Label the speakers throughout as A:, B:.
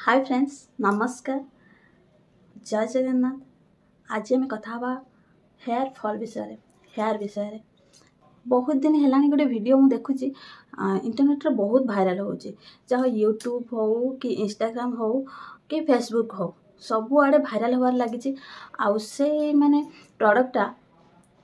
A: Hi friends नमस्कार जय जगन्नाथ। आज आम कथा हेयर फॉल विषय बहुत दिन है गोटे वीडियो मुझे देखुची इंटरनेट रे बहुत भाइराल हो चाहे यूट्यूब हो कि इंस्टाग्राम हो कि फेसबुक हो सबुआड़े भाइराल होबार लगी। आउ से माने प्रोडक्टा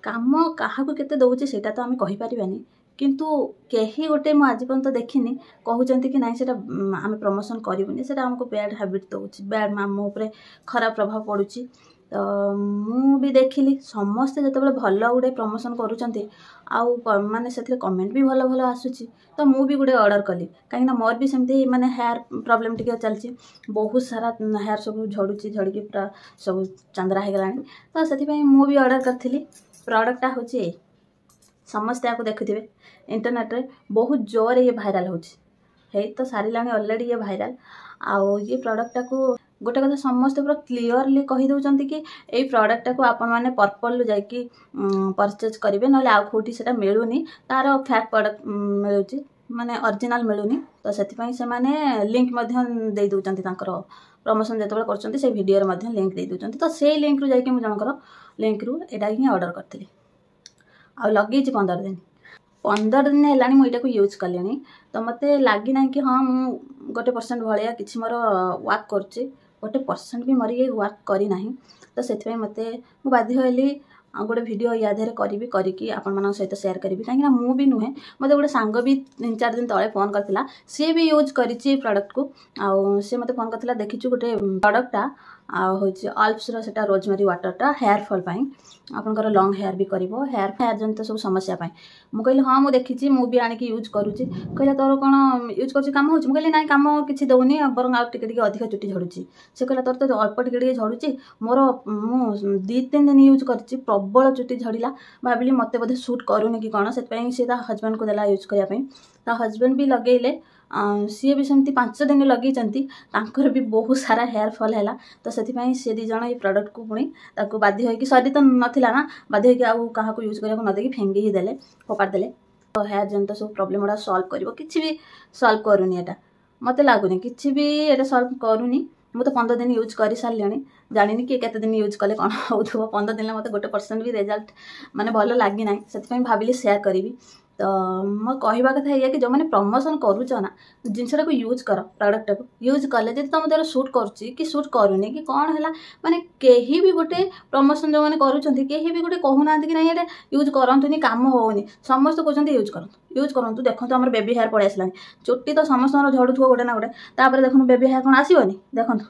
A: काम क्या केते दौचे सेटा तो आम कहीपरानी किंतु कहीं गोटे मुझे आज पर्यंत देखनी कहते कि नाई से आम प्रमोशन करूनी से आमको बैड हैबिट दौर बैड मो उपरे खराब प्रभाव पड़ू। तो मुझे देखिली समस्ते जो भल गोटे प्रमोशन करुँच माने से कमेंट भी भल भल आसूची तो मुझे गोटे ऑर्डर कली कहीं मोर भी सेमती माने हेयर प्रॉब्लम टिके चलती बहुत सारा हेयर सब झड़ुची झड़की पूरा सब चंद्रा हो गला तो से मुझे ऑर्डर करी प्रोडक्टा हूँ समस्ते आपको देखुए इंटरनेट रे बहुत जोर ये भाइराल हो तो सारा ऑलरेडी ये भाइराल आउ ये प्रोडक्टा को गोटे कथा समस्ते पूरा क्लीयरली कहीदे कि यही प्रोडक्टा को आपण मैंने पर्पल जाकि परचेज करेंगे ना आउ कौटी से मिलूनी तार फैक प्रोडक्ट मिलूँ माने ओरिजिनल मिलूनी तो से माने लिंक दे दौरान प्रमोशन जो कर भिडियो लिंक दे दौरान तो से लिंक रु जाकि जनकर लिंक रु एटा ही ऑर्डर करी आ लगे 15 दिन है मुझे यूज कले तो मत लगिना कि हाँ मुझे 1% भाया कि मोर वर्क कर 1% भी मोर ये वर्क करना तो से मत बाध्य हली गोटे भिडियो या देहरे करी करके आपण सहित सेयार करी कहीं मु भी नुहे मत गोटे सांग भी 3-4 दिन तले फोन करथिला सी भी यूज करी प्रोडक्ट को आउ सी मत फोन करथिला देखिछु गोटे प्रोडक्टा होची अल्प्स रो सेटा रोजमेरी वाटरटा हेयर फॉल पाई आपनकर लॉन्ग हेयर भी करिवो हेयर जनित सब समस्या पाई मु कहली हाँ मुझे देखी मु भी आनिकी यूज करुँची कहला तोर कौन यूज कर काम हो कहली ना काम किसी दौनी बर आउ टिके अधिक चुटी झड़ुची से कहला तोर तो अल्प टिके झड़ुची मोर मु 2-3 दिन यूज कर प्रबल चुटी झड़ला भाविली मत बोधे सूट करूनी कि कौन से हजबैंड को देला यूज करने हजबैंड भी लगेले सी भी सेमती 5 दिन लगे भी बहुत सारा हेयर फॉल है तो से सी दी जन ये प्रोडक्ट को पुणी बाध्य होगी सरी तो नाला ना बाध्य होगी आउ क्या यूज करने को नदी फेंगी ही देले फोपाड़ी तो हेयर जन तो सब प्रोब्लेम गुड़ा सल्व कर कि भी सल्व करूनी एटा मत लगुनि कि भी एटा सल्व करूनी मुझे 15 दिन यूज कर सारे जानी कि केते दिन यूज कले कौन हो 15 दिन मत 1% भी रिजल्ट माने भल लगी ना से भाविली सेयार करी तो मो कहवा कथा है कि जो मैंने प्रमोशन करुच ना जिनसा को यूज कर प्रोडक्ट को यूज कले जब तुम देर सूट कि सूट करूनी कि कौन है माने कहीं भी गोटे प्रमोशन जो मैंने करुँच कहीं भी गोटे कहूना कि नहीं ये यूज करतुनि काम होनी समस्त कहते यूज करूँ देखो आम बेबी हेयर पड़े आसला चुट्टी तो समस्त झड़ू गोटे ना गोटे देखो बेबी हेयर कौन आसोनी देखो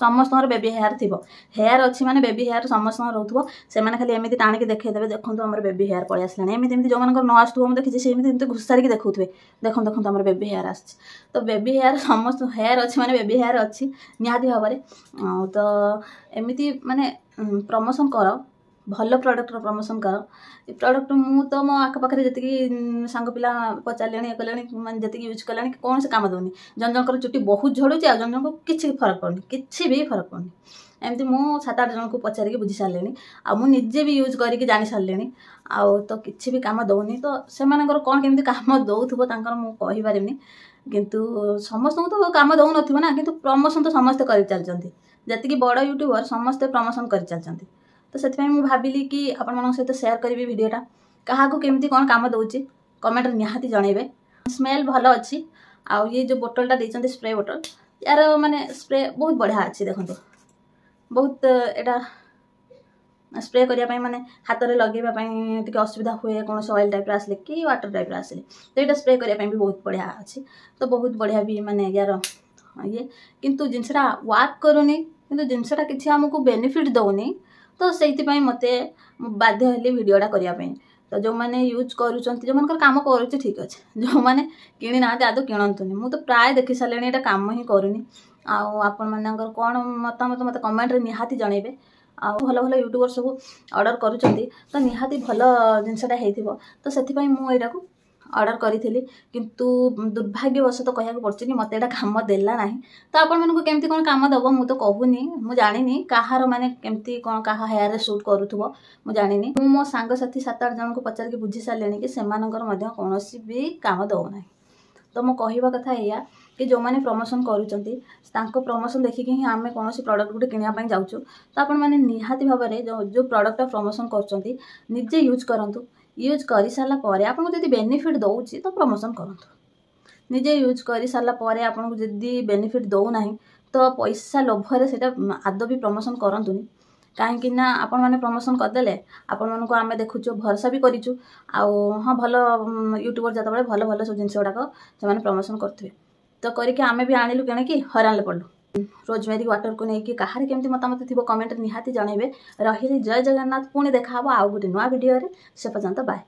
A: समस्त बेबी हेयर थी हेयर अच्छी माने बेबी हेयर समस्त रोथो से खाली एमती टाणिक देखते देखो आम बेबी हेयर पड़े आसला एमती जो न आसुव मुझे देखी से घुसारिक देखुए देखो देखो आम बेबी हेयर आस तो बेबी हेयर समस्त हेयर अच्छी माने बेबी हेयर अच्छी निहाती भाव में तो एमती माने प्रमोशन कर भल प्रोडक्ट प्रमोशन कर प्रोडक्ट मु तो मो आखपाखे जी सांग पिला पचारे ये कले मैंने जी यूज कले कौन से काम दौनी जन जनकर चुट्टी बहुत झड़ुची आ जन जन किसी फरक पड़नी किसी भी फरक पड़नी एमती मु 7-8 जन को पचारिक बुझी सारे आ मुझे भी यूज करके जानी सारे आउ तो किसी भी काम दौनी तो से कौन केमती काम दौथुव मुझे किंतु समस्त तो काम दौ ना कि प्रमोशन तो समस्ते कर चलती जी बड़ यूट्यूबर समस्ते प्रमोशन कर चलती तो से भाविली कि आपण सहित सेयार करी भिडटा क्या केमती कौन काम दौची कमेंट निहाती जनइबे स्मेल भल अच्छी आउ ये जो बोतलटा देते स्प्रे बोतल यार माने स्प्रे बहुत बढ़िया अच्छी देखो बहुत एटा स्प्रे करने माने हाथ में लगेवाई टी असुविधा हुए कौन से ऑयल टाइप आसले कि वाटर टाइप आसले तो ये स्प्रे करने भी बहुत बढ़िया अच्छी तो बहुत बढ़िया भी माने यार ये किंतु जिनसा वर्क करूनी किंतु जिनसा किसी आमको बेनिफिट दौनी तो से मत बाध्य हली भिडटा करने तो जो मैंने यूज करुँच जो मन काम करुच्चे ठीक अच्छे जो मैंने कि ना आदौ किणतुनि मुझे तो प्राय देखी सारे ये कम ही करूनी आपण मानकर कौन मतामत मत कमेंट निहाती जनइबे आ भल भल यूट्यूबर सब ऑर्डर करुँच तो निहाती भल जिनसा हो तो से मुझे ऑर्डर करी किंतु दुर्भाग्यवश तो कहना पड़े कि मत काम देला ना तो आपण केमती कौन काम दब मु तो कहूनी मु जानी कहार माने केमती कौन क्या हेयर सूट करूथुव मु जानी मो सांग साथी 7-8 जन को पचारिक बुझी सारे कि कौन भी काम दौना तो मो कहवा कथा या कि जो मैंने प्रमोशन करूचंती तांको प्रमोशन देखिके ही आमे कोनोसी प्रोडक्ट गुटे किनिया पई जाउछु तो आपण माने निहाती भाबरे जो प्रोडक्ट प्रमोशन करचंती निजे यूज करंतु यूज करि साला परे आपन को जदी बेनिफिट दउची तो प्रमोशन करंतु निजे यूज करि साला परे आपन को जदी बेनिफिट दउ नाही तो पैसा लोभरे सेटा आदो भी प्रमोशन करंतुनी कहीं ना आपण मैंने प्रमोशन करदेले आपण मन को आमे देखुछु भरोसा भी करिछु आउ हाँ भल यूट्यूबर जत बड़े भल भल सब जिनस गुड़ाक से प्रमोशन करथे तो करके आमे भी आनिलु केने कि हरान पड़लु रोजमेरी वाटर को लेकिन कहार केमती मतामत थी कमेंट निहाती जनइबे रही जय जगन्नाथ पुणी देखा आउ गोटे नुआ वीडियो से पर्यंत बाय।